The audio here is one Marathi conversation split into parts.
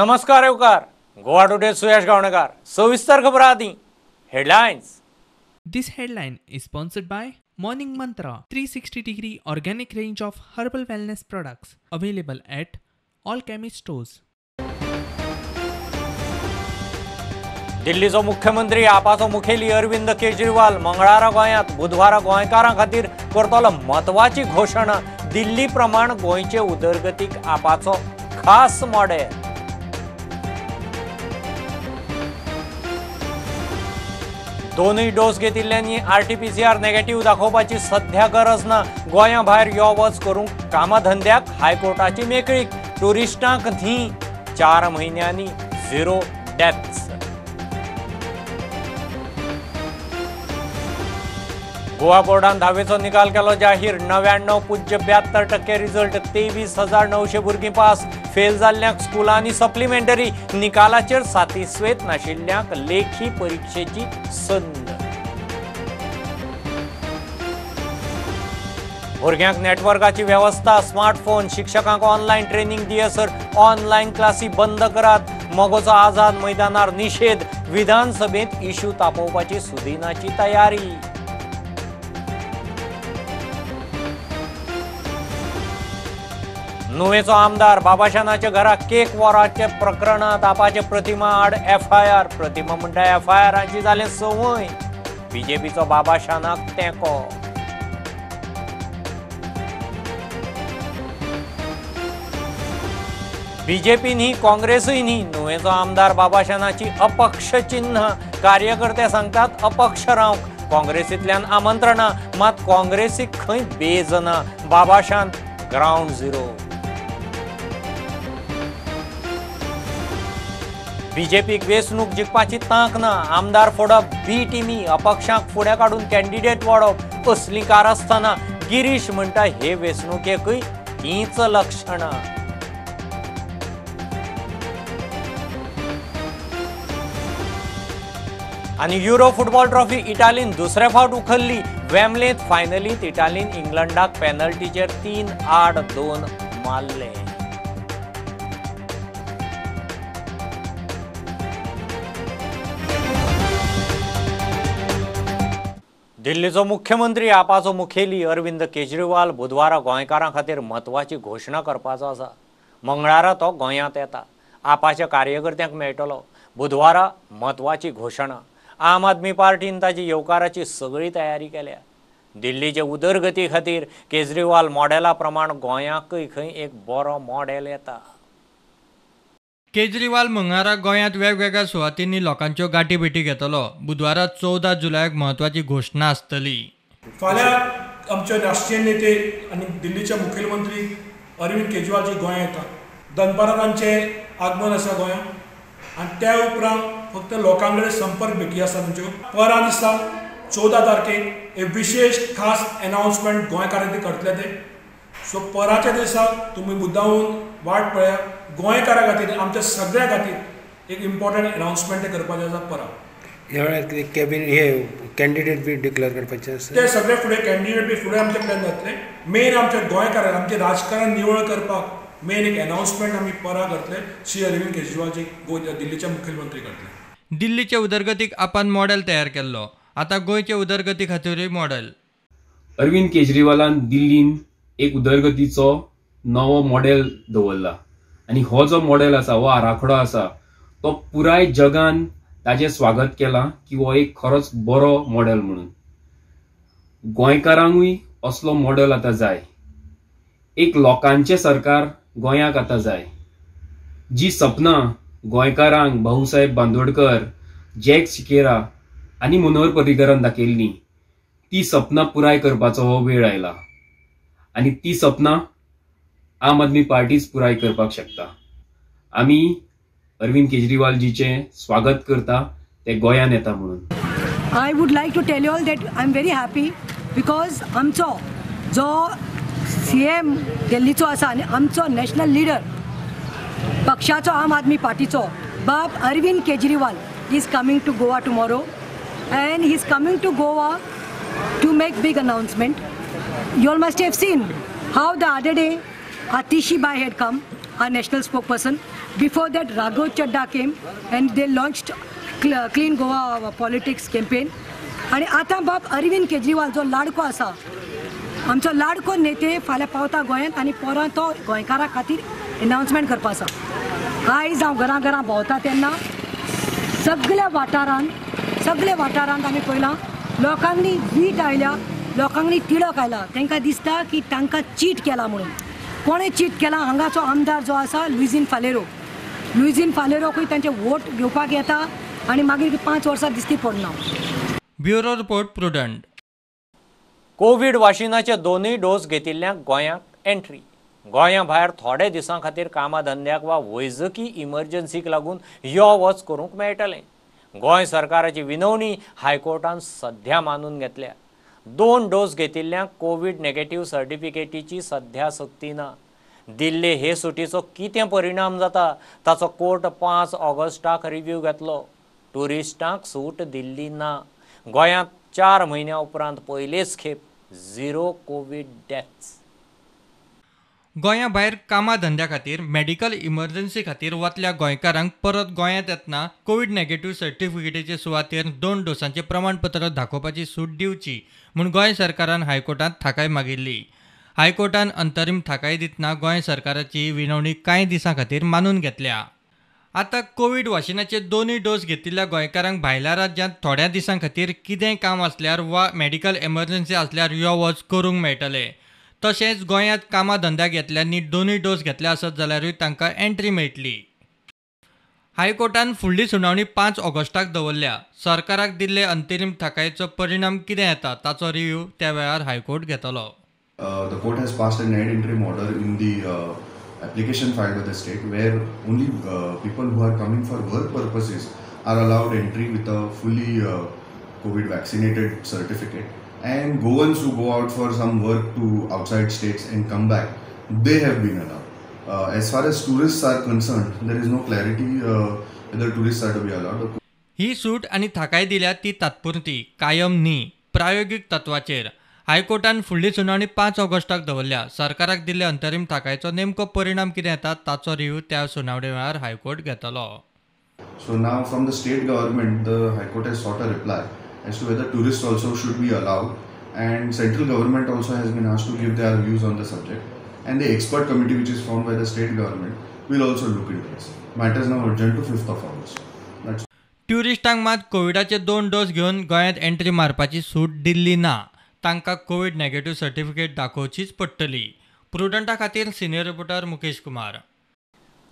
नमस्कार येवकार गोवा टुडे सुयश गावणेकार सविस्तर खबर आदी headlines. This headline is sponsored by Morning Mantra 360-degree organic range of herbal wellness products available at all chemist stores. दिल्लीचो मुख्यमंत्री आपाचो मुखेली अरविंद केजरीवाल मंगळारा गोंयांत बुधवारा गोंयकारां खातीर करतलो म्हत्वाची घोशणा. दिल्ली प्रमाण गोंयचे उदरगतीक आपाचो खास मॉडेल. दोनूय डोस घेतिल्ल्यांनी RT-PCR नेगेटिव्ह दाखोवपाची सध्या गरज ना. गोंया भायर यो वच करूंक कामधंद्याक हायकोर्टाची मेकळीक. टुरिस्टांक न्ही 4 म्हयन्यांनी 0 डेथ्स. गोवा बोर्डान 10वेचो निकाल केलो जाहीर. 99.72% रिजल्ट. 23,900 भुरगीं पास. फेल जाल्ल्यांक स्कुलांनी सप्लिमेंटरी. निकालाचेर सातिस्वेत नाशिल्ल्यांक लेखी परीक्षेची संद. भुरग्यांक नेटवर्काची व्यवस्था. स्मार्टफोन. शिक्षकांक ऑनलायन ट्रेनिंग दियसर ऑनलायन क्लासी बंद करात. मोगोचो आझाद मैदानार निषेध. विधानसभेत इश्यू तापोवपाची सुदिनाची तयारी. नुवेचो आमदार बाबाशानाच्या घरा केक वॉराचे प्रकरणात आपाचे प्रतिमा आड FIR. प्रतिमा म्हणटा FIRांची जाले संवय. बीजेपीचो बाबाशानाक तेंको. बीजेपी न्ही काँग्रेसय न्ही. नुवेचो आमदार बाबाशानाची अपक्ष चिन्ह. कार्यकर्ते सांगतात अपक्ष रावंक. काँग्रेसींतल्यान आमंत्रणां मात काँग्रेसीक खंय बेज ना. बाबाशान ग्राउंड झिरो. बीजेपीक वेंचणूक जिखपाची तांक ना. आमदार फोडप बी टिमी. अपक्षांक फुडें काडून कॅन्डिडेट वाडप असली कारस्थाना. गिरीश म्हणटा हे वेंचणुकेकय तीच लक्षणां. आनी युरो फुटबॉल ट्रॉफी इटालीन दुसरे फावट उखल्ली. वेमलेंत फायनलींत इटालीन इंग्लंडाक पेनल्टीचेर 3-8-2 मारले. दिल्लीचो मुख्यमंत्री आपाचो मुखेली अरविंद केजरीवाल बुधवारा गोंयकारां खातीर म्हत्वाची घोशणा करपाचो आसा. मंगळारा तो गोंयांत येता. आपाच्या कार्यकर्त्यांक मेळटलो. बुधवारा म्हत्वाची घोशणा. आम आदमी पार्टीन ताची येवकाराची सगळी तयारी केल्या. दिल्लीचे उदरगती खातीर केजरीवाल मॉडेला प्रमाण गोंयाकय खंय एक बरो मॉडेल येता. केजरीवाल मंगळारा गोंयांत वेगवेगळ्या सुवातींनी लोकांच्यो गाठी भेटी घेतलो. बुधवारा 14 जुलयाक म्हत्वाची घोशणा आसतली. फाल्यां आमचे राष्ट्रीय नेते आनी दिल्लीचे मुखेलमंत्री अरविंद केजरीवाल गोंयांत येता. दनपारां तांचें आगमन आसा गोंयांत आनी त्या उपरांत फक्त लोकां कडेन संपर्क भेटी आसा तांच्यो. परा दिसा 14 तारखेक एक विशेष खास अनाउन्समेंट गोंयकारां खातीर करतले ते. सो पराच्या दिसा तुमी मुद्दामून वाट पळया. गोंयकारां खातीर आमच्या सगळ्यां खातीर एक इम्पॉर्टंट अनाउन्समेंट करपाचें आसा परा. ह्या वेळार कॅबिनेट हे कॅन्डिडेट बी डिक्लेअर करपाचे आसा. ते सगळे फुडें कॅन्डिडेट बी फुडें आमचे प्लॅन जातले. मेन आमच्या गोंयकारांक आमचे राजकारण निवळ करपाक मेन एक अनाउन्समेंट आमी परा करतले. श्री अरविंद केजरीवालजी दिल्लीचे मुखेलमंत्री करतले. दिल्लीचे उदरगतीक आपान मॉडेल तयार केल्लो. आतां गोंयचे उदरगती खातीरूय मॉडेल. अरविंद केजरीवालान दिल्लीन एक उदरगतीचो नवो मॉडेल दवरला आनी हो जो मॉडेल आसा हो आराखडो आसा तो पुराय जगान ताजें स्वागत केलां की हो एक खरोच बरो मॉडेल म्हणून. गोंयकारांकूय असलो मॉडेल आतां जाय. एक लोकांचें सरकार गोंयाक आतां जाय. जी सपनां गोंयकारांक भाऊसाहेब बांदोडकर, जॅक सिकेरा आनी मनोहर पर्रीकरान दाखयल्लीं ती सपनां पुराय करपाचो हो वेळ आयला. आनी ती सपनां आम आदमी पार्टीच पुराय करपाक शकता. आमी अरविंद केजरीवालजीचें स्वागत करता ते गोंयान येता म्हणून. I would like to tell you all that I am very happy because आमचो जो CM दिल्लीचो आसा आनी आमचो नॅशनल लिडर पक्षाचो आम आदमी पार्टीचो बाब Arvind Kejriwal is coming to Goa tomorrow and he is coming to Gowa to make big announcement. You all must have seen how the other day Atishi Bai had come. our national spokesperson. Before that, Raghav Chadda came and they launched Clean Goa politics campaign. आणि आता बाब अरविंद केजरीवाल जो लाडको आसा, आमचो लाडको नेते फाल्यां पावता गोंयांत आनी पोरां तो गोंयकारां खातीर अनाउन्समेंट करपा आसा. आयज हांव घरां घरां भोंवता तेन्ना सगळ्या वाठारांत आमी पळयलां लोकांनी वीट आयल्या, लोकांनी तिळक आयला. तांकां दिसता की तांकां चीट केला म्हणून. कोणें चीट केला? हांगाचो आमदार जो आसा लुइजीन फालेरोकूय तांचे वोट घेवपाक येता आनी मागीर 5 वर्सां दिसती पडना. Bureau report Prudent. कोविड वाशिनाचे 2 डोस घेतिल्ल्यांक गोंयांत एंट्री. गोंया भायर थोडे दिसां खातीर कामाधंद्याक वा वैजकी इमर्जन्सीक लागून यो वच करूंक मेळटलें. गोंय सरकाराची विनवणी हायकोर्टान सध्या मानून घेतल्या. 2 डोस घेतिल्ल्यांक कोविड नेगेटिव्ह सर्टिफिकेटीची सध्या सक्ती ना. दिल्ले हे सुटीचो कितें परिणाम जाता ताचो कोर्ट 5 ऑगस्टाक रिव्ह्यू घेतलो. ट्युरिस्टांक सूट दिल्ली ना. गोंयांत 4 म्हयन्या उपरांत पयलेच खेप 0 कोविड डेथ्स. गोंया भायर कामा धंद्या खातीर मेडिकल इमर्जन्सी खातीर वतल्या गोंयकारांक परत गोंयांत येतना कोविड नेगेटिव्ह सर्टिफिकेटीचे सुवातेर 2 डोसांचें प्रमाणपत्र दाखोवपाची सूट दिवची म्हूण गोंय सरकारान हायकोर्टांत थाकाय मागिल्ली. हायकोर्टान अंतरीम थाकाय दितना गोंय सरकाराची विनवणी कांय दिसां खातीर मानून घेतल्या. आतां कोविड वाशिनाचे 2 डोस घेतिल्ल्या गोंयकारांक भायल्या राज्यांत थोड्या दिसां खातीर कितेंय काम आसल्यार वा मेडिकल एमर्जन्सी आसल्यार यो वच करूंक मेळटलें. तशेंच गोंयांत कामा धंद्याक येतल्यांनी 2 डोस घेतले आसत जाल्यारूय तांकां एंट्री मेळटली. हायकोर्टान फुडली सुनावणी 5 ऑगस्टाक दवरल्या. सरकाराक दिल्ले अंतरीम थाकायेचो परिणाम कितें येता ताचो रिव्ह्यू त्या वेळार हायकोर्ट घेतलो. The court has passed an ad interim order in the application filed by the state where only people who are coming for work purposes are allowed entry with a fully COVID vaccinated certificate, and Goans who go out for some work to outside states and come back, they have been allowed. As far as tourists are concerned, there is no clarity whether tourists are to be allowed. ही सूट आनी थाकाय दिल्या ती तात्पुरती, कायम न्ही. प्रायोगिक तत्वाचेर हायकोर्टान फुडली सुनावणी 5 ऑगस्टाक दवरल्या. सरकाराक दिल्ले अंतरीम थाकायचो नेमको परिणाम कितें येता ताचो रिव्ह्यू त्या सुनावणे वेळार हायकोर्ट घेतलो. So now from the state government, the High Court has sought a reply as to whether tourists also should be allowed, and central government also has been asked to give their views on the subject, and the expert committee which is formed by the state government will also look into this. Matter is now urgent to 5th of August. That's ट्युरिस्टांक मात कोविडाचे 2 डोस घेवन गोंयांत एंट्री मारपाची सूट दिल्ली ना. तांकां कोविड नेगेटिव्ह सर्टिफिकेट दाखोवचीच पडटली. प्रुडंटा खातीर सिनियर रिपोर्टर मुकेश कुमार.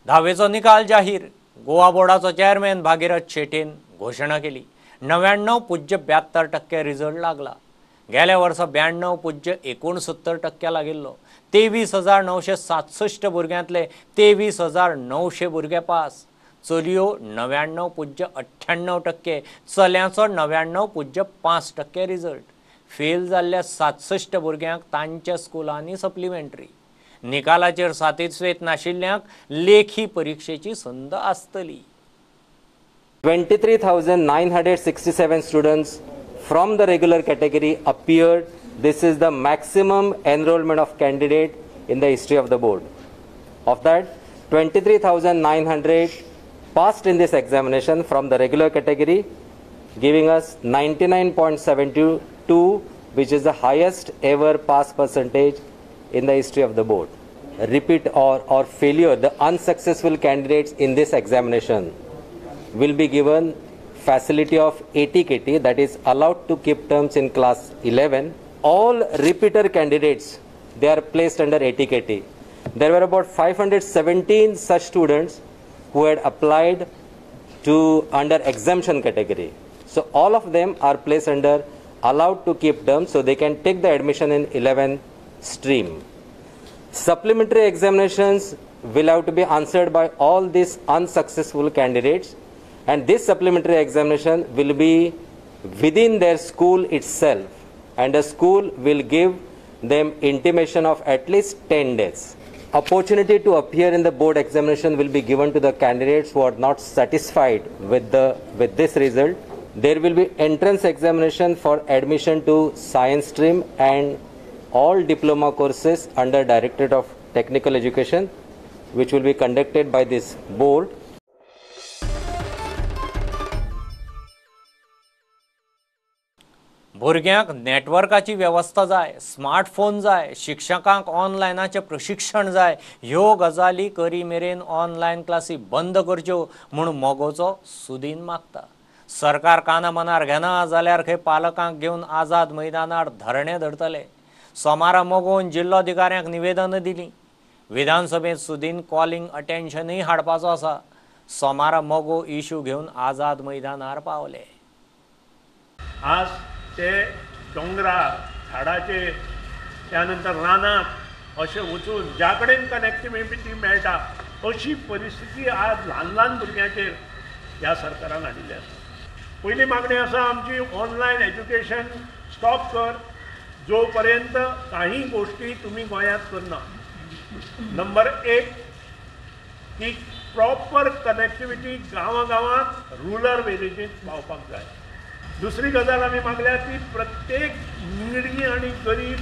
10वेचो निकाल जाहीर. गोवा बोर्डाचो चेअरमॅन भागीरथ शेटेन घोशणा केली. 99.72% रिझल्ट लागला. गेल्या वर्सा 92.69% लागिल्लो. 23,967 भुरग्यांतले 23,900 भुरगे पास. चलयो 99.98%, चल्यांचो 99.5% रिझल्ट. फेल जाल्ल्या 67 भुरग्यांक तांच्या स्कुलांनी सप्लिमेंटरी. निकालाचेर सातीत्वेत नाशिल्ल्यांक लेखी परीक्षेची संद आसतली. 23,967 students from the regular category appeared. This is the maximum enrollment of candidate in the history of the board. Of that, 23,900 passed in this examination from the regular category, giving us 99.72, which is the highest ever pass percentage in the history of the board. Repeat or failure, the unsuccessful candidates in this examination will be given facility of ATKT, that is allowed to keep terms in class 11. All repeater candidates, they are placed under ATKT. There were about 517 such students who had applied to under exemption category. So all of them are placed under allowed to keep terms, so they can take the admission in 11 stream. Supplementary examinations will have to be answered by all these unsuccessful candidates, and this supplementary examination will be within their school itself, and the school will give them intimation of at least 10 days. Opportunity to appear in the board examination will be given to the candidates who are not satisfied with this result. There will be entrance examination for admission to science stream and all diploma courses under Directorate of Technical Education. which will be conducted by this board. भुरग्यांक नेटवर्काची वेवस्था जाय, स्मार्टफोन जाय, शिक्षकांक ऑनलायनाचें प्रशिक्षण जाय, ह्यो गजाली करी मेरेन ऑनलायन क्लासी बंद करच्यो म्हूण मोगोचो सुदीन मागता. सरकार काना मनार घेना जाल्यार खंय पालकांक घेवन आझाद मैदानार धरणे धरतले. सोमारा मोगोवन जिल्लोधिकाऱ्यांक निवेदन दिलीं. विधानसभेत सुदीन कॉलिंग अटेन्शनय हाडपाचो आसा. सोमारा मोगो इश्यू घेवन आझाद मैदानार पावले. आज ते डोंगरार झाडाचेर त्यानंतर रानात अशें वचून ज्या कडेन कनेक्टिविटी मेळटा अशी परिस्थिती आज ल्हान ल्हान भुरग्यांचेर ह्या सरकारान हाडिल्ली आसा. पयली मागणी आसा आमची ऑनलायन एज्युकेशन स्टॉप कर जो पर्यंत काही गोष्टी तुम्ही गोंयांत करना. नंबर 1 की प्रॉपर कनेक्टिविटी गांवांत रुरल विलेजीस पावपाक जाय. दुसरी गजाल आमी मागल्या ती प्रत्येक निडी आनी गरीब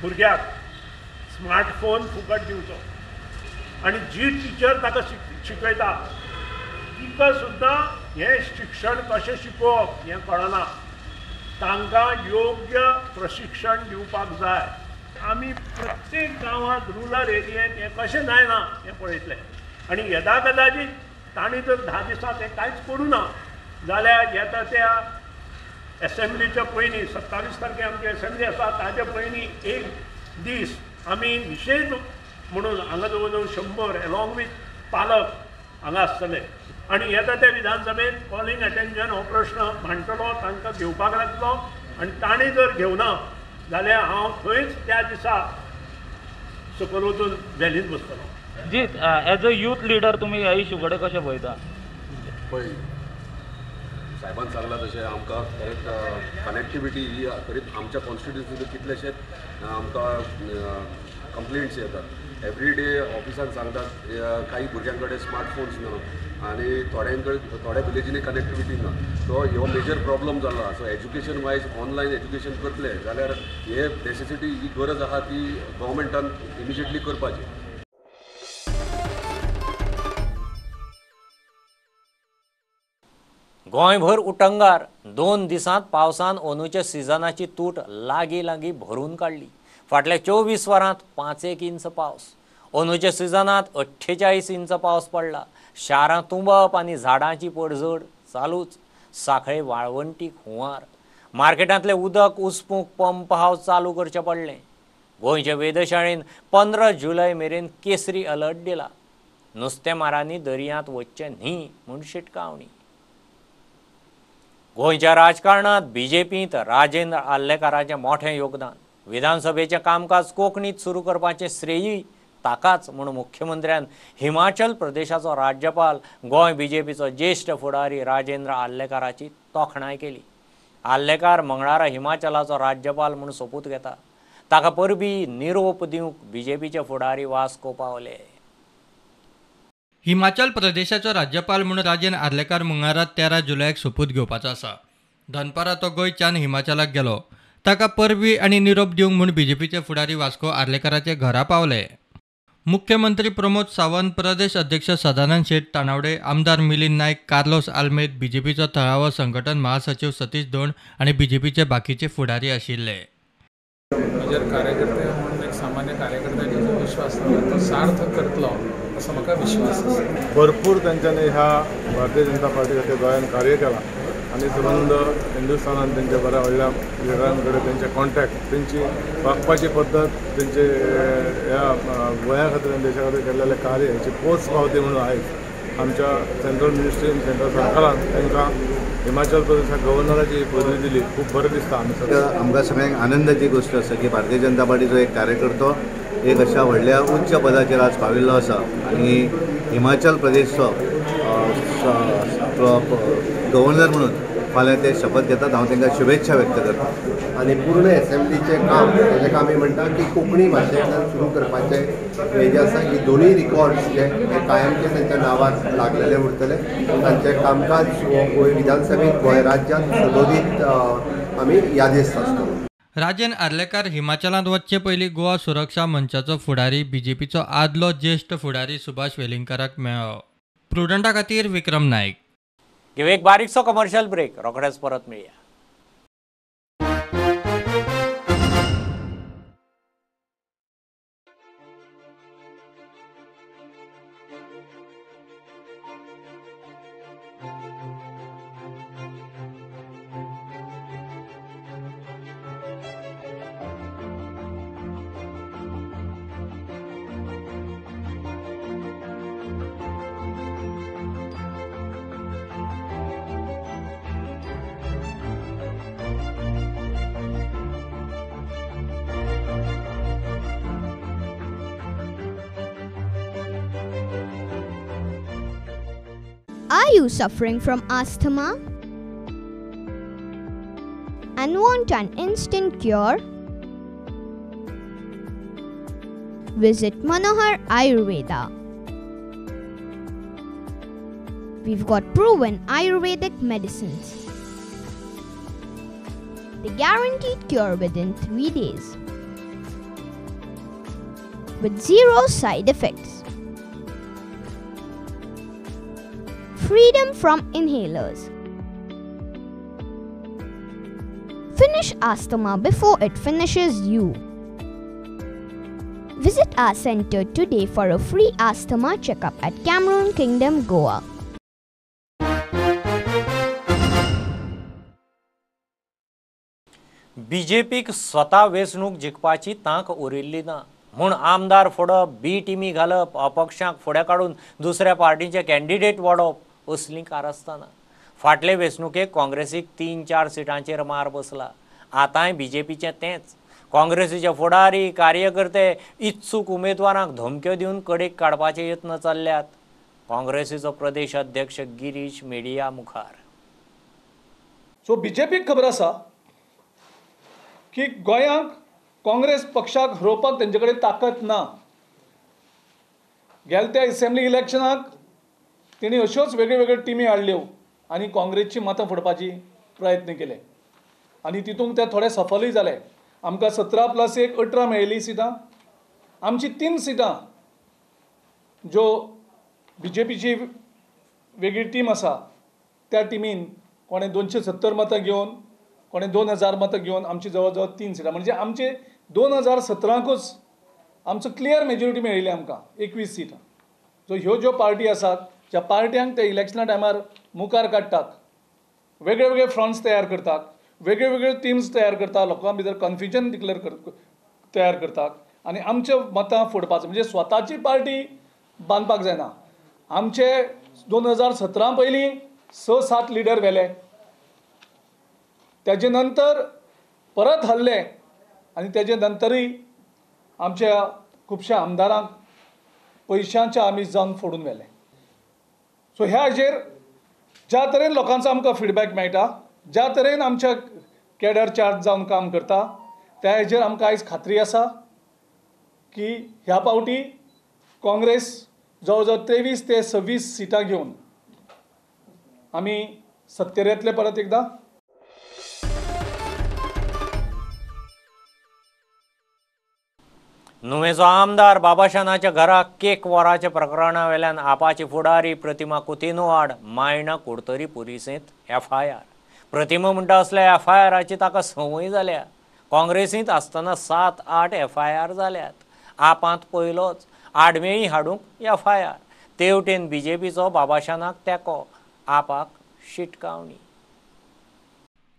भुरग्याक स्मार्टफोन फुकट दिवचो आनी जी टिचर ताका शिकयता तिका सुद्दां हें शिक्षण कशें शिकोवप हें कळना. तांकां योग्य प्रशिक्षण दिवपाक जाय. आमी प्रत्येक गांवांत रुरल एरियेंत हें कशें जायना हें पळयतले आनी येदा कदाचित तांणी जर 10 दिसांत हें कांयच करूं ना जाल्यार येता त्या एसेंब्लीच्या पयलीं 27 तारखे आमची एसेंब्ली आसा ताच्या पयलीं एक दीस आमी निशेध म्हणून हांगा जवळ जवळ 100 एलॉंग वीथ पालक हांगा आसतले आनी येता त्या विधानसभेत कॉलिंग अटेन्शन हो प्रश्न मांडटलो तांकां घेवपाक लागतलो आनी तांणी जर घेवना जाल्यार हांव थंयच त्या दिसा सकयल वचून रॅलींत बसतलो. जी एज अ यूथ लिडर तुमी ह्या इश्यू कडेन कशें पळयता? पळय साहेबान सांगलां तशें आमकां कनेक्टिविटी ही खरीच आमच्या कॉन्स्टिट्युन्सींत कितलेशेच आमकां कंप्लेंट्स येतात. एवरी डे ऑफिसान सांगतात काही भुरग्यां कडेन स्मार्टफोन्स ना आनी थोड्या विलेजींनी कनेक्टिविटी ना. सो ह्यो मेजर प्रॉब्लम जाल्लो. So education wise online education करतले जाल्यार हे नेसेसिटी ही गरज आहा ती गव्हर्मेंटान इमिजिएटली करपाची. गोंयभर उटंगार 2 दिसांत पावसान अंदूच्या सिजनाची तूट लागीं भरून काडली. फाटल्या 24 वरांत 5 इंच पावस. अंदूच्या सिजनांत 48 इंच पावस पडला. शारां तुंबप आनी झाडांची पडझड चालूच. सांखळे वाळवंटीक हुंवार. मार्केटांतले उदक उसपूंक पंप हावस चालू करचें पडलें. गोंयचे वेधशाळेन 15 जुलय मेरेन केसरी अलर्ट दिला. नुस्तेमारांनी दर्यांत वचचें न्ही म्हूण शिटकावणी. गोंयच्या राजकारणांत बीजेपींत राजेंद्र आल्लेकाराचें मोठें योगदान. विधानसभेचें कामकाज कोंकणींत सुरू करपाचें श्रेयय ताकाच म्हूण मुख्यमंत्र्यान हिमाचल प्रदेशाचो राज्यपाल गोंय बीजेपीचो ज्येश्ठ फुडारी राजेंद्र आल्लेकाराची तोखणाय केली. आल्लेकार मंगळारा हिमाचलाचो राज्यपाल म्हूण सोपूत घेता. ताका परबीं निरोप दिवंक बीजेपीचे फुडारी वास्को पावले. हिमाचल प्रदेशाचो राज्यपाल म्हणून राजेंद्र आर्लेकार मंगळारा 13 जुलयाक सोपूत घेवपाचो आसा. दनपारां तो गोंयच्यान हिमाचलाक गेलो. ताका परबीं आनी निरोप दिवंक म्हूण बीजेपीचे फुडारी वास्को आर्लेकाराचे घरा पावले. मुख्यमंत्री प्रमोद सावंत, प्रदेश अध्यक्ष सदानंद शेट तानावडे, आमदार मिलिंद नायक, कार्लोस आल्मेद, बीजेपीचो थळावो संघटन महासचिव सतीश धोंड आनी बीजेपीचे बाकीचे फुडारी आशिल्ले. मेजर कार्यकर्ते म्हणून एक सामान्य कार्यकर्त्याचे जो विश्वास तो सार्थ करतलो असो म्हाका विश्वास आसा. भरपूर तांच्यांनी ह्या भारतीय जनता पार्टी खातीर गोंयांत कार्य केलां आनी संबंद हिंदुस्थानांत तेंचे बऱ्या व्हडल्या लिडरां कडेन तेंचे कॉन्टॅक्ट, तेंची वागपाची पद्दत, तेंचे ह्या गोंया खातीर आनी देशा खातीर केल्लेले कार्य हेची पोच पावती म्हणून आयज आमच्या सेंट्रल मिनिस्ट्रीन सेंट्रल सरकारान तांकां हिमाचल प्रदेशाक गव्हर्नराची पदवी दिली. खूब बरें दिसता. आमकां सगळ्यांक आनंदाची गोश्ट आसा की भारतीय जनता पार्टीचो एक कार्यकर्तो एक अशा व्हडल्या उच्च पदाचेर आज पाविल्लो आसा आनी हिमाचल प्रदेशचो गव्हर्नर म्हणून फाल्यां ते शपथ घेतात. हांव तांकां शुभेच्छा व्यक्त करतां. आनी पूर्ण एसेंब्लीचें काम जेका आमी म्हणटा की कोंकणी भाशेंतल्यान सुरू करपाचें हे जे आसा की दोनूय रिकॉर्ड्स जे कायमचे तेंच्या नांवार लागलेले उरतले. तांचें कामकाज गोंय विधानसभेत गोंय राज्यांत सदोदीत आमी यादीस्त आसतलो. राजन आर्लेकर हिमाचलांत वचचे पयलीं गोवा सुरक्षा मंचाचो फुडारी बीजेपीचो आदलो ज्येश्ठ फुडारी सुभाष वेलिंगकराक मेळ्ळो. प्रुडंटा खातीर विक्रम नायक. घेऊ एक बारीकसो कमर्शियल ब्रेक, रोखडेच परत मेळया. Are you suffering from asthma and want an instant cure? Visit Manohar Ayurveda. We've got proven Ayurvedic medicines. They guaranteed cure within 3 days with 0 side effects. Freedom from inhalers. Finish asthma before it finishes you. Visit our center today for a free asthma checkup at Cameron Kingdom, Goa. बीजेपीक स्वता वेंचणूक जिखपाची तांक उरिल्ली ना म्हूण आमदार फोडप, बी टिमी घालप, अपक्षांक फुडें काडून दुसऱ्या पार्टीचे कॅन्डिडेट वडप असलीं कारस्थानां. फाटले वेंचणुकेक काँग्रेसीक 3-4 सिटांचेर मार बसला. आतांय बीजेपीचें तेंच. काँग्रेसीचे फुडारी, कार्यकर्ते इत्सूक उमेदवारांक धमक्यो दिवन कडेक काडपाचे यत्न चल्ल्यात. काँग्रेसीचो प्रदेश अध्यक्ष गिरीश मेडिया मुखार. सो बीजेपीक खबर आसा की गोंयांत काँग्रेस पक्षाक हरोवपाक तेंचे कडेन ताकद ना. गेल्या त्या असेंब्ली इलेक्शनाक तेणी अश्योच वेगळ्यो टिमी हाडल्यो आनी काँग्रेसची मतां फोडपाची प्रयत्न केले आनी तितूंत ते थोडे सफलूय जाले. आमकां 17+1 18 मेळिल्लीं सिटां. आमची 3 सिटां ज्यो बीजेपीची वेगळी टीम आसा त्या टिमीन कोणें 270 मतां घेवन, कोणें 2000 मतां घेवन आमची जवळ जवळ 3 सिटां, म्हणजे आमचे 2017कूच आमचो क्लियर मेजॉरिटी मेळिल्ली आमकां 21 सिटां. सो ह्यो ज्यो पार्टी आसात ज्या पार्ट्यांक ते इलेक्शना टायमार मुखार काडटात, वेगळे वेगळे फ्रंट्स तयार करतात, वेगळे वेगळे टिम्स तयार करतात, लोकां भितर कन्फ्युजन तयार करतात आनी आमचे मतां फोडपाचो म्हणजे स्वताची पार्टी बांदपाक जायना. आमचे 2017 पयलीं 6-7 लिडर व्हेले, तेजे नंतर परत हल्ले आनी तेजे नंतरूय आमच्या खुबश्या आमदारांक पयशांच्या आमीश जावन फोडून व्हेले. सो ह्या हाजेर ज्या तरेन लोकांचो आमकां फीडबॅक मेळटा, ज्या तरेन आमच्या कॅडर चार्ज जावन काम करता, त्या हाजेर आमकां आयज खात्री आसा की ह्या पावटी काँग्रेस जवळ जवळ 23 ते 26 सिटां घेवन आमी सत्तेर येतले परत एकदां. नुवेचो आमदार बाबाशानाच्या घराक केक वराच्या प्रकरणा वेल्यान आपाची फुडारी प्रतिमा कुतिनो आड मायणा कुडतरी पुलिसेंत FIR. प्रतिमा म्हणटा असल्या FIRची ताका संवय जाल्या. काँग्रेसींत आसतना 7-8 FIR जाल्यात. आपांत पयलोच आडमेळी हाडूंक FIR. तेवटेन बीजेपीचो बाबाशानाक तेको, आपाक शिटकावणी.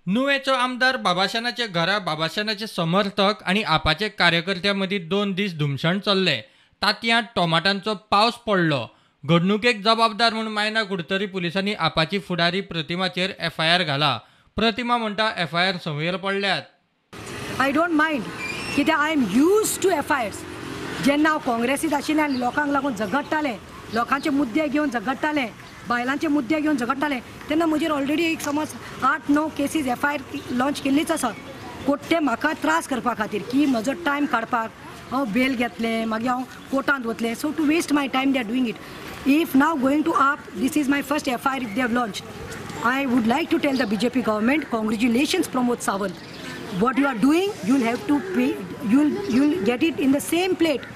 नुवेचो आमदार बाबाशानाचे घरा बाबाशानाचे समर्थक आणि आपाचे कार्यकर्त्यां मदीं 2 दीस धुमशण चल्ले. तांतयां टोमाटांचो पावस पडलो. घडणुकेक जबाबदार म्हणून मायना कुडतरी पुलिसांनी आपाची फुडारी प्रतिमाचेर FIR घाला. प्रतिमा म्हणटा FIR संवयर पडल्यात. आय डोंट मायंड कित्याक I am use to FIRs. जेन्ना हांव काँग्रेसींत आशिल्लें आनी लोकांक लागून झगडटालें, लोकांचे मुद्दे घेवन झगडटालें, बायलांचे मुद्दे घेवन झगडटालें, तेन्ना म्हजेर ऑलरेडी एक समज 8-9 केसीस FIR लॉन्च केल्लीच आसात. कोट्टे म्हाका त्रास करपा खातीर की म्हजो टायम काडपाक हांव बेल घेतलें, मागीर हांव कोर्टांत वतलें. So to waste my time they are doing it. If now going to up, this is my first FIR if they have launched. I would like to tell the BJP government, congratulations Pramod Sawant. what you are doing, you'll have to pay, you'll get it in the same plate.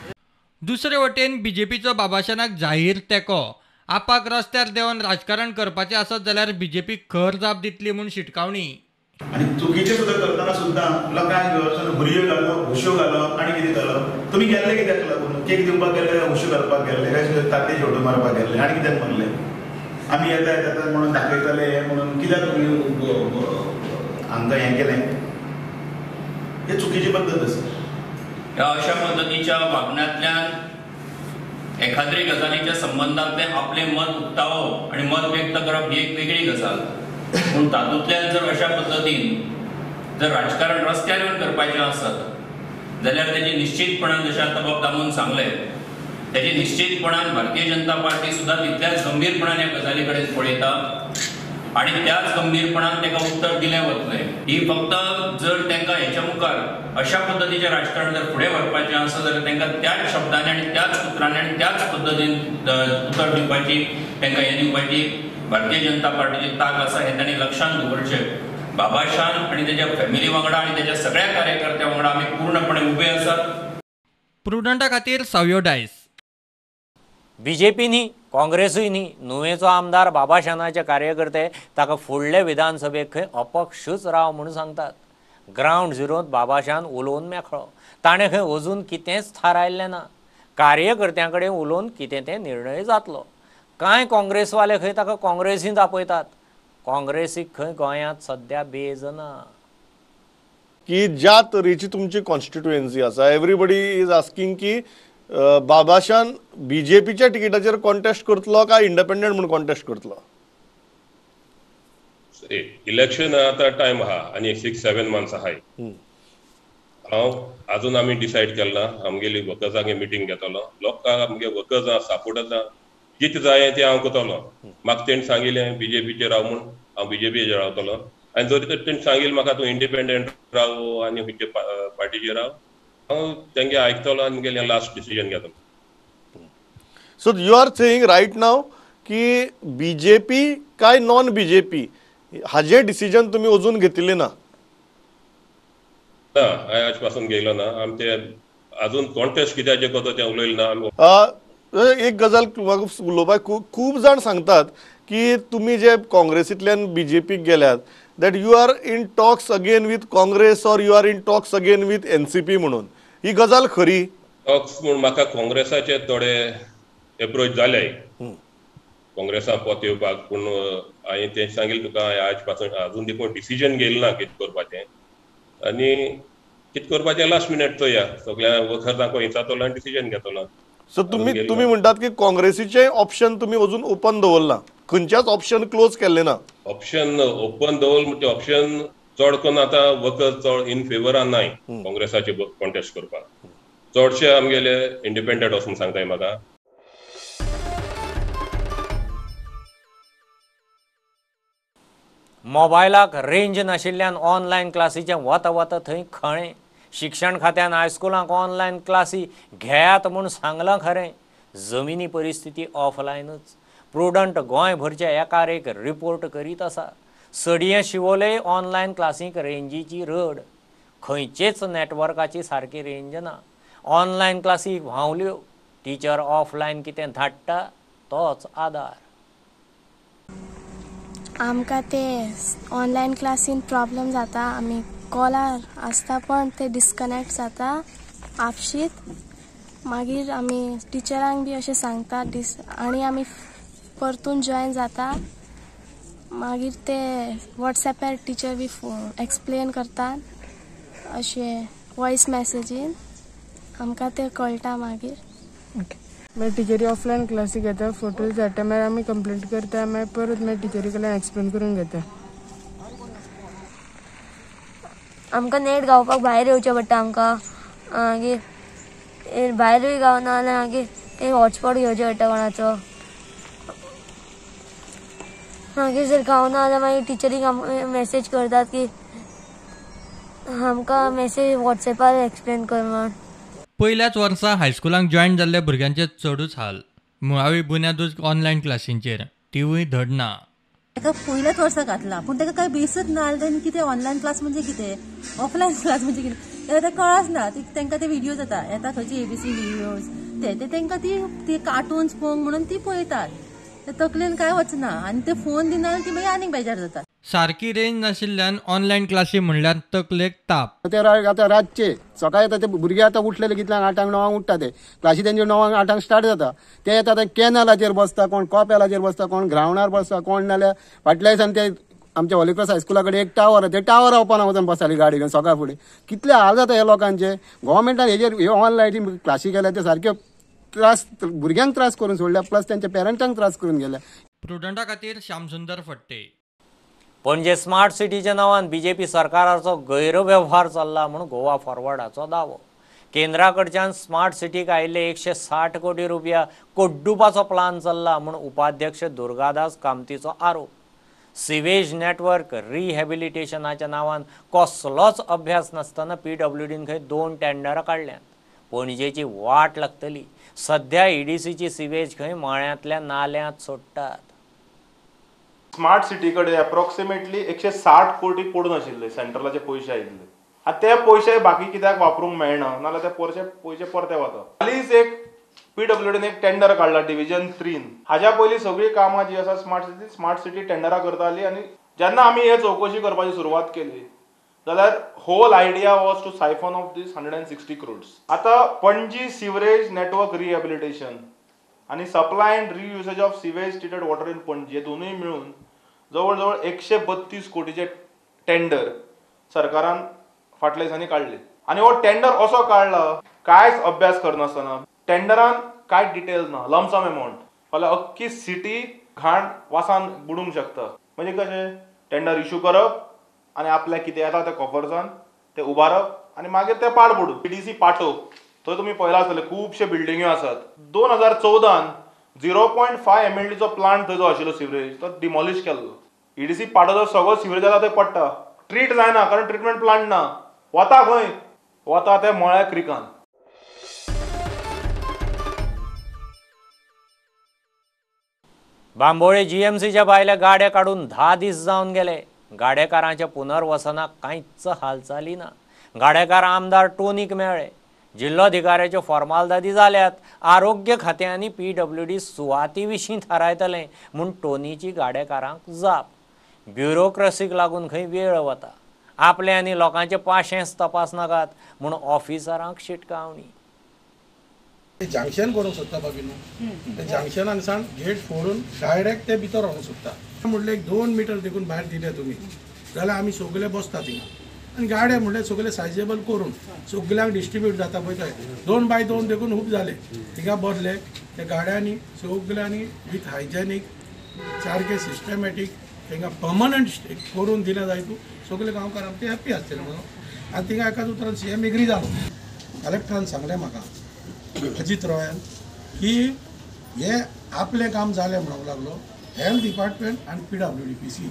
दुसरे वटेन बीजेपीचो बाबाशानाक जाहीर तेको आपाक रस्त्यार देवन राजकारण करपाचें आसत जाल्यार बीजेपी खर जाप दितली म्हूण शिटकावणी. आणि चुकीचे सुद्धा करताना सुद्धा लोकांक भुरयो घालप हुश्यो घालप आणि कितें घालप. तुमी गेल्ले कित्याक लागून केक दिवपाक गेले हुश्यो घालपाक गेल्ले काय ताते शेवटो मारपाक गेल्ले आणि कित्याक मारले. आमी येता म्हणून दाखयतले हे म्हणून कित्याक तुमी हांकां हें केलें. हे चुकीची पद्दत आसा. ह्या अशा पद्धतीच्या वागण्यातल्यान एखाद्या गजालीच्या संबंधात ते आपले मत उक्तावप आणि मत व्यक्त करप ही एक वेगळी गजाल. पूण तातूंतल्यान जर अशा पद्दतीन जर राजकारण रस्त्यार येवन करपाचें आसत जाल्यार तेजी निश्चितपणान जशें आतां बाब दामून सांगलें तेजी निश्चितपणान भारतीय जनता पार्टी सुद्धा तितल्याच गंभीरपणान ह्या गजाली कडेन पळयता आणि त्याच गंभीरपणान ताका उत्तर दिलें वतलें. ही फक्त जर तांकां हेच्या मुखार अशा पद्धतीचें राजकारण जर फुडें व्हरपाचें आसत जाल्यार तांकां त्याच शब्दांनी आनी त्याच उतरांनी आनी त्याच पद्धतीन उतर दिवपाची तांकां हें दिवपाची भारतीय जनता पार्टीची ताक आसा हें तांणी लक्षांत दवरचें. बाबाशान आनी तेज्या फॅमिली वांगडा आनी तेज्या सगळ्या कार्यकर्त्यां वांगडा आमी पूर्णपणे उबे आसात. प्रुडंटा खातीर सावयो डायस. बीजेपी न्ही काँग्रेसूय न्ही नुवेचो आमदार बाबाशानाचे कार्यकर्ते ताका फुडले विधानसभेक खंय अपक्षूच राव म्हणून सांगतात. ग्रावंड झिरोंत बाबाशान उलोवन मेखळो. ताणें खंय अजून कितेंच थारायल्लें ना. कार्यकर्त्यां कडेन उलोवन कितें तें निर्णय जातलो. काँग्रेसवाले खंय ताका काँग्रेसींत आपयतात. काँग्रेसीक खंय गोंयांत सद्या बेज ना. की ज्या तरेची तुमची कॉन्स्टिट्युएन्सी आसा एवरीबडी इज आस्किंग की बाबाशान बीजेपीच्या टिकेटाचेर कॉन्टेस्ट करतलो काय इंडिपेंडंट म्हणून कॉन्टेस्ट करतलो. इलेक्शन आता टाइम आहा आनी 6-7 मंथ्स आहाय. हांव अजून आमी डिसायड केलना. आमगेली वर्कर्सांगे मिटींग घेतलो. लोकांक आमगे वर्कर्सां सपोर्ट आसा कितें जाय तें हांव करतलो. म्हाका तेणी सांगिल्लें बीजेपीचेर राव म्हूण हांव बीजेपीचेर रावतलो. आनी जर तर तेणी सांगिल्लें म्हाका तूं इंडिपेंडंट राव आनी खंयचे पार्टीचेर राव हांव तेंगे आयकतलो आनी मुगेलें लास्ट डिसिजन घेतलो. So you are saying right now की बीजेपी काय नॉन बीजेपी हाजें डिसिजन तुमी अजून घेतिल्लें ना. ना हांवें आज पासून घेयलो ना. आमी ते अजून कॉन्टेस्ट कित्याचें करता तें उलयलें ना. एक गजाल म्हाका उलोवपाक खूब जाण सांगतात की तुमी जे काँग्रेसींतल्यान बीजेपीक गेल्यात that you are in talks again with Congress or you are in talks again with NCP म्हणून. ही गजाल खरी? टॉक्स म्हूण म्हाका काँग्रेसाचे थोडे एप्रोच जाले काँग्रेसा पोत येवपाक. पूण हांवें तें सांगिल्लें तुका आज पासून अजून देखून डिसिजन घेयलें ना कितें करपाचें. आनी कितें करपाचें लास्ट मिनट चोया. सगळ्या वर्कर्सांक विचारतलो आनी डिसिजन घेतलो. सो तुम्ही म्हणटात की काँग्रेसीचे ऑप्शन तुम्ही अजून ओपन दवरला. खंयच्याच ऑप्शन क्लोज केल्ले ना. ऑप्शन ओपन दवर म्हणजे ऑप्शन चड करून आतां वर्कर्स चड इन फेवरान नाय काँग्रेसाचे कॉन्टेस्ट करपाक. चडशे आमगेले इंडिपेंडंट वचून सांगताय म्हाका. मोबायलाक रेंज नाशिल्ल्यान ऑनलायन क्लासीचें वता वता थंय खळें. शिक्षण खात्यान हायस्कुलांक ऑनलायन क्लासी घेयात म्हूण सांगलां खरें. जमिनी परिस्थिती ऑफलायनूच. प्रुडंट गोंयभरचे एकार एक रिपोर्ट करीत आसा. सडये शिवोले ऑनलायन क्लासीक रेंजीची रड. खंयचेच नेटवर्काची सारकी रेंज ना. ऑनलायन क्लासी व्हांवल्यो. टिचर ऑफलायन कितें धाडटा तोच आदार. आमकां ते ऑनलायन क्लासीन प्रॉब्लेम जाता. आमी कॉलार आसता पण ते डिस्कनेक्ट जाता आपशीत. मागीर आमी टिचरांक बी अशें सांगता आनी आमी परतून जॉयन जाता. मागीर ते वॉट्सॅपार टिचर बी एक्सप्लेन करतात अशें वॉयस मॅसेजीन आमकां ते कळटा. मागीर मागीर टिचरी ऑफलायन क्लासी घेता. फोटोज धाडटा मागीर आमी कंप्लेंट करता. मागीर परत मागीर टिचरी कडल्यान एक्सप्लेन करून घेता. आमकां नेट गावपाक भायर येवचें पडटा. आमकां मागीर भायरूय गावना जाल्यार मागीर हॉटस्पॉट घेवचें पडटा कोणाचो. मागीर जर गावना जाल्यार मागीर टिचरीक मेसेज करतात की आमकां मेसेज वॉट्सॅपार एक्सप्लेन कर म्हण. पयल्याच वर्सा हायस्कुलांक जॉयन जाल्ल्या भुरग्यांचे चडूच हाल. मुळावी बुन्यादूच ऑनलायन क्लासींचेर तिवूय धड ना. ताका पयल्याच वर्सा घातला पूण ताका काय बेसच ना आनी कितें ऑनलायन क्लास म्हणजे कितें ऑफलायन क्लास म्हणजे कितें तें कळच ना तांकां ते व्हिडियोज येता खंयचे ABC व्हिडियोज ते तांकां ती कार्टून्स पळोवंक म्हणून ती पळयतात ते तकलेन काय वचना आनी ते फोन दिना ती मागीर आनीक बेजार जाता सारकी रेंज नाशिल्ल्यान ऑनलायन क्लासी म्हणल्यार तकलेक ताप ते आतां रातचे सकाळी येता ते भुरगे आतां उठलेले कितल्यांक 8 9 उठता ते क्लासी तेंचे 9 8 स्टार्ट जाता ते येता ते कॅनलाचेर बसता कोण कॉपेलाचेर बसता कोण ग्रावंडार बसता कोण नाल्यार फाटल्या दिसान ते आमच्या होलीक्रॉस हायस्कुला कडेन एक टावर ते टावरा ओपन वचून बसताली गाडी घेवन सकाळ फुडें कितले हाल जाता हे लोकांचे गव्हर्मेंटान हे ऑनलायन क्लासी केल्या ते सारके त्रास भुरग्यांक त्रास करून सोडल्या प्लस त्यांच्या पेरंटांक त्रास करून गेल्या प्रुडंटा खातीर श्यामसुंदर फडते पणजे स्मार्ट सिटीच्या नांवान बीजेपी सरकाराचो गैरव्यवहार चल्ला म्हूण गोवा फॉरवर्डाचो दावो केंद्रा कडच्यान स्मार्ट सिटीक आयिल्ले 160 कोटी रुपया कोड्डुपाचो प्लान चल्ला म्हूण उपाध्यक्ष दुर्गादास कामतीचो आरोप सिवेज नेटवर्क रिहॅबिलिटेशनाच्या नांवान कसलोच अभ्यास नासतना PWDन खंय 2 टेंडरां काडल्यात पणजेची वाट लागतली सध्या EDCची सिवेज खंय मळ्यांतल्या नाल्यांत सोडटात स्मार्ट सिटी कडेन एप्रोक्सिमेटली 160 कोटी पडून आशिल्ले सेंट्रलाचे पयशे आयिल्ले आतां ते पयशे बाकी कित्याक वापरूंक मेळना नाल्यार ते पयशे परते वता हालींच एक PWDन एक टेंडर काडला डिव्हिजन 3 हाज्या पयलीं सगळीं कामां जी आसा स्मार्ट सिटी टेंडरां करताली आनी जेन्ना आमी हे चवकशी करपाची सुरवात केली जाल्यार whole idea was to siphon off these 160 crores. आतां पणजी सिवरेज नेटवर्क रिहॅबिलिटेशन आनी supply and reuse of sewage treated water in Panaji हे दोनूय मेळून जवळ जवळ 132 कोटीचे टेंडर सरकारान फाटल्या दिसांनी काडले आनी हो टेंडर असो काडला कांयच अभ्यास करनासतना टेंडरान कांय डिटेल्स ना लमसम अमाउंट फाल्यां अख्खी सिटी घाण वासान बुडूंक शकता म्हणजे कशें टेंडर इश्यू करप आनी आपल्याक कितें येता ते कॉफर्सान ते उबारप आनी मागीर ते पाड पडूं EDC पाटो थंय तुमी पळयला आसतले खुबशे बिल्डिंग्यो आसात 2014 0.5 MLDचो प्लांट थंय जो आशिल्लो सिवरेज तो डिमॉलिश केल्लो EDC पाटो जो सगळो सिवरेज आसा थंय पडटा ट्रीट जायना कारण ट्रिटमेंट प्लांट ना वता खंय वता ते मळ्या क्रिकान बांबोळे GMCच्या भायल्या गाड्या काडून 10 दीस जावन गेले गाडेकारांच्या पुनर्वसनाक कांयच हालचाली ना गाडेकार आमदार टोनीक मेळ्ळे जिल्लोधिकाऱ्याच्यो फॉर्मालिटी जाल्यात आरोग्य खात्यांनी PWD सुवाती विशीं थारायतले म्हूण टोनीची गाडेकारांक जाप ब्युरोक्रसीक लागून खंय वेळ वता आपले आनी लोकांचे पाशेंच तपासनाकात म्हूण ऑफिसरांक शिटकावणी जंक्शन करूंक सोदता बाबीनो ते जंक्शनानसान गेट फोडून डायरेक्ट ते भितर रावंक सोदता म्हणलें 2 मिटर देखून भायर दिले तुमी जाल्यार आमी सगळे बसता थिंगा आनी गाड्या म्हणलें सगळे सायजेबल करून सगळ्यांक डिस्ट्रिब्यूट जाता पळय थंय 2 बाय 2 देखून खूब जाले थिंगा बसले त्या गाड्यांनी सगळ्यांनी विथ हायजेनीक सारके सिस्टमॅटीक तांकां पर्मनंट करून दिलें जाय तूं सगळे गांवकार ते हॅप्पी आसतले म्हणून आनी थिंगा एकाच उतरान CM एग्री जालो कलेक्टरान सांगलें म्हाका अजित रॉयान की हे आपलें काम जालें म्हणूंक लागलो हेल्थ डिपार्टमेंट आनी PWD PC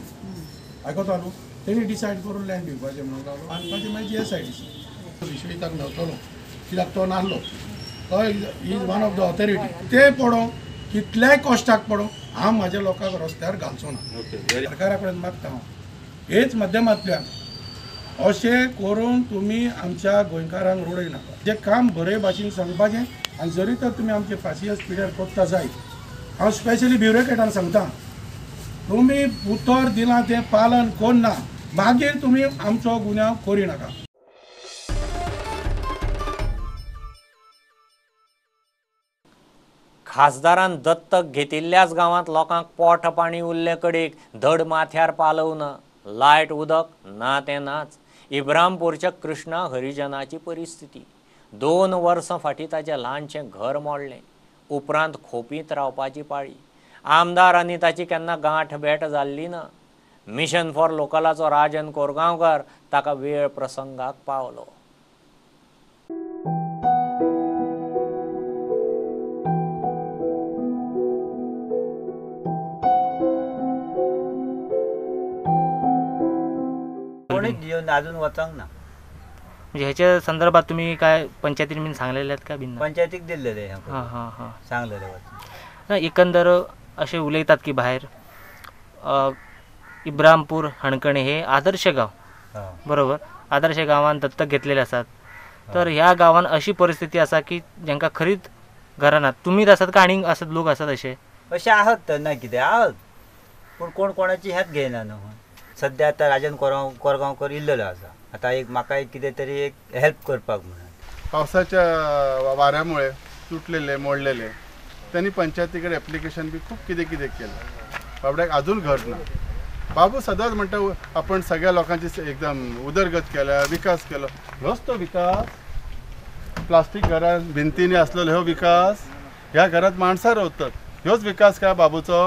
आयकता न्हू तेणी डिसायड करून लँड दिवपाचें म्हणूंक लागलो आनी मागीर GSIDC विश्वताक मेळटलो कित्याक तो नासलो तो is one of the authority ते पडो कितल्याय कश्टाक पडो हांव म्हाज्या लोकांक रस्त्यार घालचो ना सरकारा कडेन मागता हांव हेच माध्यमांतल्यान अशें करून तुमी आमच्या गोंयकारांक रोडय नाका जें काम बरे भाशेन सांगपाचें आनी जरी तर तुमी आमचे फासियस पिड्यार कोत्ता जाय हांव स्पेशली ब्युरोक्रेटांक सांगता तुमी उतर दिलां तें पालन करना मागीर तुमी आमचो गुन्यांव करी नाका खासदारान दत्तक घेतिल्ल्याच गांवांत लोकांक पोट पाणी उरले कडेक धड माथ्यार पालवना लायट उदक ना तें नाच इब्रामपूरच्या कृष्णा हरिजनाची परिस्थिती 2 वर्सां फाटीं ताचें ल्हानशें घर मोडलें उपरांत खोपींत रावपाची पाळी आमदार आनी ताची केन्ना गांठ भेट जाल्ली ना मिशन फॉर लोकलाचो राजन कोरगांवकार ताका वेळ प्रसंगाक पावलो अजून वचंक ना म्हणजे ह्याच्या संदर्भात तुम्ही काय पंचायतीने मी सांगलेले आहेत का भिन्न पंचायतीक दिल्लेले हां हां हां सांगलेले वचून एकंदर असे उलयतात की भायर इब्राहिमपूर हणकणे हे आदर्श गाव बरोबर आदर्श गावान दत्तक घेतलेले असतात तर ह्या गावान अशी परिस्थिती असा की ज्यांका खरीच घरां नात तुमीच आसात का आनीक असत लोक असतात असे आहात तर ना कितें आहात पूण कोण कोणाची ह्यात घेयना न्हू सध्या आतां राजन कोरगांवकर इल्लेलो आसा आतां एक म्हाका एक कितें तरी एक हेल्प करपाक म्हणून पावसाच्या वाऱ्यामुळे तुटलेले मोडलेले त्यांनी पंचायतीकडे ॲप्लिकेशन बी खूप कितें कितें केलं बाबड्याक अजून घर ना बाबू सदांच म्हणटा आपण सगळ्या लोकांची एकदम उदरगत केल्या विकास केलो ह्योच तो विकास प्लास्टीक घरांत भिंतींनी असलेलो ह्यो विकास ह्या घरात माणसां रावतात ह्योच विकास काय बाबूचो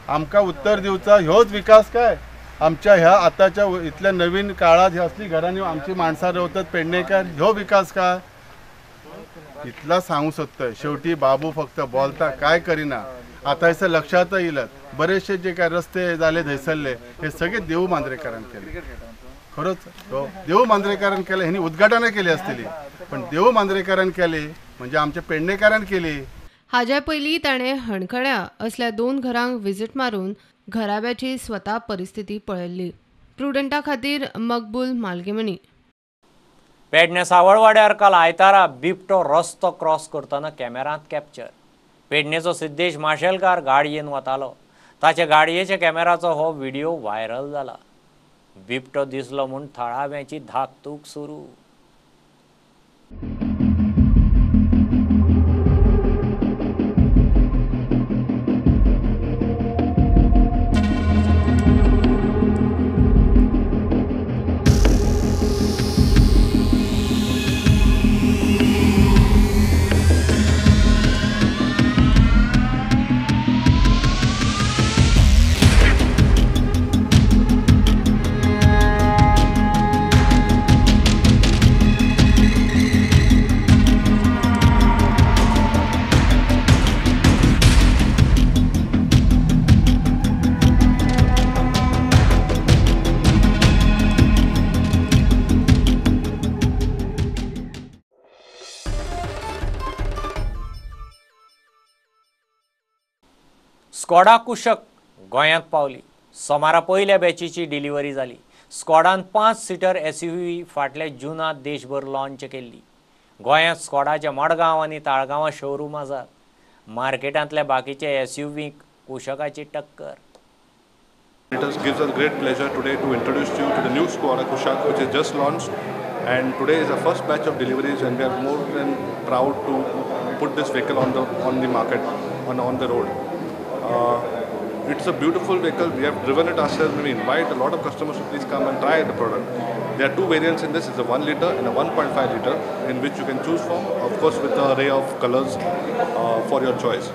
आमकां उत्तर दिवचा ह्योच विकास काय आमच्या ह्या आताच्या इतल्या नवीन काळात ह्या असली घरांनी आमची माणसां रावतात पेडणेकार ह्यो विकास काय इतला सांगू सोदतोय शेवटी बाबू फक्त बोलता काय करिना आता हेसर लक्षात येयलात बरेचसे जे काय रस्ते झाले थंयसरले हे सगळे देवू मांद्रेकारान केले खरोच देवू मांद्रेकारान केले ह्यांनी उद्घाटनां केली आसतली पण देवू मांद्रेकारान केली म्हणजे आमच्या पेडणेकारान केली हाज्या पयलीं ताणें हणखण्या असल्या 2 घरांक विजीट मारून घराब्याची स्वता परिस्थिती पळयल्ली प्रुडंटा खातीर मकबूल मालगेमनी पेडणे सावळवाड्यार काल आयतारा बिबटो रस्तो क्रॉस करतना कॅमेरांत कॅप्चर पेडणेचो सिद्धेश माशेलकार गाडयेन वतालो ताचे गाडयेच्या कॅमेराचो हो व्हिडिओ व्हायरल जाला बिबटो दिसलो म्हूण थळाव्यांची धाकधूक सुरू स्कॉडा कुशक गोंयांत पावली सोमारा पयल्या बॅचीची डिलिव्हरी जाली स्कॉडान 5 सीटर SUV फाटल्या जुनांत देशभर लॉन्च केल्ली गोंयांत स्कॉडाच्या मडगांव आनी ताळगांवां शोरूम आसात मार्केटांतल्या बाकीच्या SUVक कुशकाची टक्कर It gives us great pleasure today to introduce you to the new Skoda Kushaq which is just launched and today is our first batch of deliveries and we are more than proud to put this vehicle on the market on the road. It's a beautiful vehicle. We have driven it ourselves. We invite a lot of customers to please come and try the product. There are 2 variants in this. It's a 1 liter and a 1.5 liter in which you can choose from, of course with an array of colors for your choice.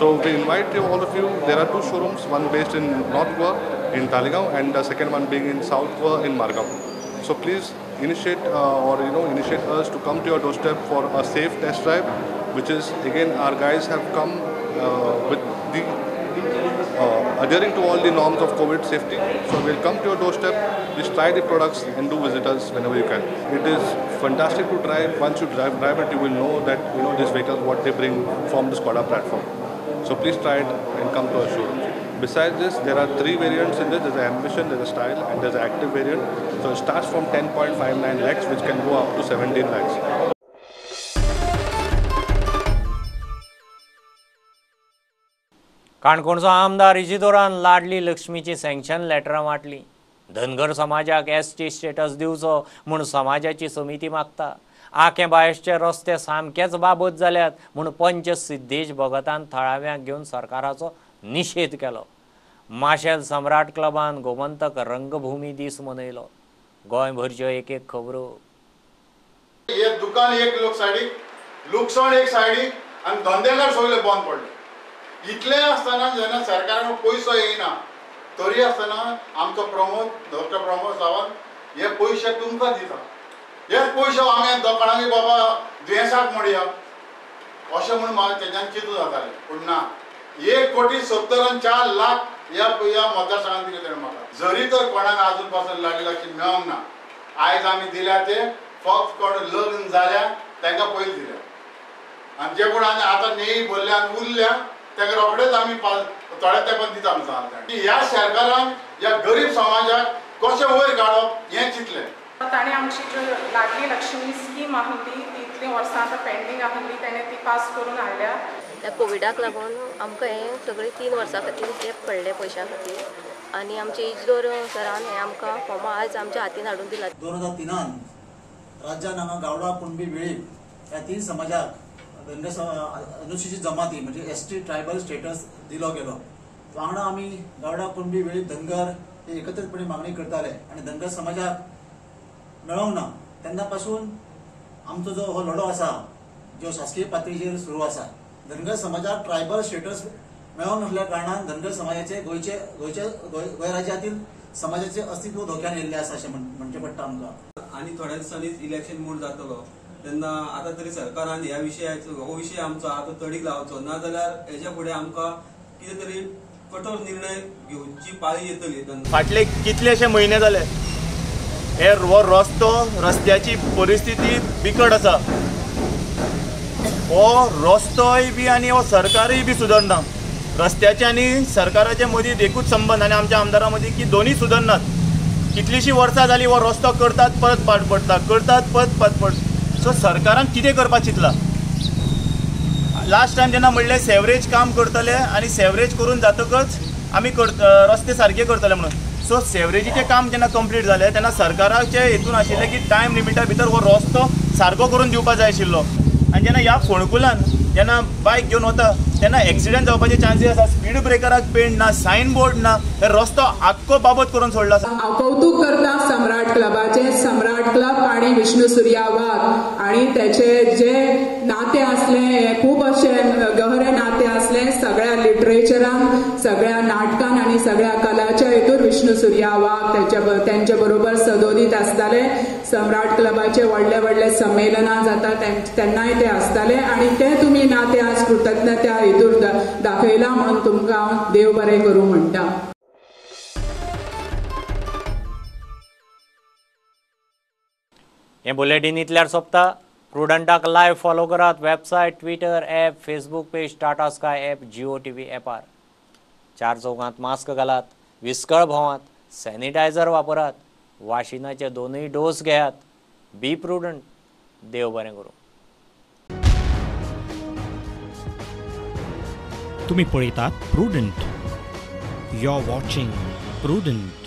So we invite all of you. There are 2 showrooms, one based in North Goa in Talegaon and the second one being in South Goa in Margao. So please initiate us to come to your doorstep for a safe test drive, which is again our guys have come with the adhering to all the norms of COVID safety. So we'll come to your doorstep, just try the products and do visit us whenever you can. It is fantastic to try. Once you drive it, you will know that this vehicle what they bring from the Skoda platform. So please try it and come to our showroom. Besides this, there are 3 variants in this. There's an Ambition, there's a Style and there's an Active variant. So it starts from 10.59 lakhs which can go up to 17 lakhs. काणकोणचो आमदार इजिदोरान लाडली लक्ष्मीची सँक्शन लेटरां वाटली धनगर समाजाक ST स्टेटस दिवचो म्हूण समाजाची समिती मागता आखे बायसचे रस्ते सामकेच बाबत जाल्यात म्हूण पंच सिद्धेश भगतान थळाव्यांक घेवन सरकाराचो निशेध केलो माशेल सम्राट क्लबान गोमंतक रंगभूमी दीस मनयलो गोंयभरच्यो एक खबरो एक दुकान एक लोक सायडीक लुकसाण एक सायडीक आनी धंदेकार सगळे बंद पडले इतले आसतना जेन्ना सरकारान पयसो येयना तरी आसतना आमचो डॉक्टर प्रमोद सावंत हे पयशे तुमकां दिता हेच पयशे हांवें दोकानांनी बाबा दुयेंसाक म्हणया अशें म्हणून म्हाका तेज्यान चिंतू जातालें पूण ना 1,70,04 लाख ह्या मतदारसंघात दिले ताणें म्हाका जरी तर कोणाक आजून पासून लागीं मेळोंक ना आयज आमी दिल्या ते फक्त कोण लग्न जाल्या तांकां पयलीं दिल्या आनी जे कोण आतां नेई भरल्या आनी उरल्या तांकां रोखडेच आमी थोड्या तेंपान दिता आमकां की ह्या सरकारान ह्या गरीब समाजाक कशें वयर काडप हें चिंतलें. ताणें आमची जी लागली लक्ष्मी स्कीम आहली ती इतली वर्सां आतां पेंडींग आहली ताणें ती पास करून हाडल्या. त्या कोविडाक लागून आमकां हें सगळीं 3 वर्सां खातीर गॅप पडले पयशा खातीर आनी आमचे इजलोर सरान हें आमकां फॉर्मां आयज आमच्या हातीन हाडून दिला. 2003 राज्यान हांगा गावडा कुणबी वेळीप ह्या 3 समाजाक अनुसूचित जमाती म्हणजे ST ट्रायबल स्टेटस दिलो गेलो. वांगडा आमी गावडा कुणबी वेळीप धनगर हे एकत्रितपणे मागणी करताले आनी धनगर समाजाक मेळोंक ना तेन्ना पासून आमचो जो हो लढो आसा जो शासकीय पातळीचेर सुरू आसा. धनगर समाजाक ट्रायबल स्टेटस मेळोंक नासल्या कारणान धनगर समाजाचे गोंय राज्यातील समाजाचे अस्तित्व धोक्यान येयल्लें आसा अशें म्हणचें पडटा आमकां. आनी थोड्या दिसांनीच इलेक्शन मूड जातलो तेन्ना आतां तरी सरकारान ह्या विशयाचो हो विशय आमचो आतां तडीक लावचो ना जाल्यार हेच्या फुडें आमकां कितें तरी कठोर निर्णय घेवची पाळी येतली. फाटले कितलेशे म्हयने जाले हे रस्त्याची परिस्थिती बिकट आसा. हो रस्तोय बी आनी हो सरकारूय बी सुदरना. रस्त्याचे आनी सरकाराचे मदीं एकूच संबंध आनी आमच्या आमदारां मदीं की दोनूय सुदरनात. कितलीशीं वर्सां जालीं हो रस्तो करतात परत पाड पडटा करतात परत पाड पडटा. सो सरकारान कितें करपाक चिंतलां. लास्ट टायम जेन्ना म्हणलें सेवरेज काम करतले आनी सेवरेज करून जातकच आमी रस्ते सारके करतले म्हणून. सो सेवरेजीचें काम जेन्ना कंप्लीट जालें तेन्ना सरकाराचे हेतून आशिल्लें की टायम लिमिटा भितर हो रस्तो सारको करून दिवपाक जाय आशिल्लो. आनी जेन्ना ह्या फोंडकुलान जेन्ना बायक घेवन वता तेन्ना एक्सिडेंट जावपाचे चान्सीस आसा. स्पीड ब्रेकराक पेंट ना, सायन बोर्ड ना, हे रस्तो आख्खो बाबत करून सोडला. हांव कौतुक करता सम्राट क्लबाचे. सम्राट क्लब आणि विष्णू सुर्या वाघ आणि त्याचे जे नाते असले खूप असे गहरे नाते असले सगळ्या लिटरेचरान सगळ्या नाटकान आणि सगळ्या कलाच्या हेतून विष्णू सुर्या वाघ त्यांच्या बरोबर सदोदीत आसताले. सम्राट क्लबाचे व्हडले व्हडले संमेलनां जाता तेन्नाय ते आसताले आणि ते तुम्ही नाते आज कृतज्ञता हेतून दाखयला म्हणून तुमकां हांव देव बरें करूं म्हणटा. हे बुलेटिन इतल्यार सोंपता. प्रुडंटाक लायव्ह फॉलो करात. Website, Twitter, app, Facebook page, Tata Sky app, Jio TV ॲपार. 4 चौकांत मास्क घालात, विस्कळ भोंवात, सॅनिटायझर वापरात, वाशिनाचे 2 डोस घेयात. बी प्रुडंट. देव बरें करूं. तुम्ही पळयतात Prudent. You are watching prudent.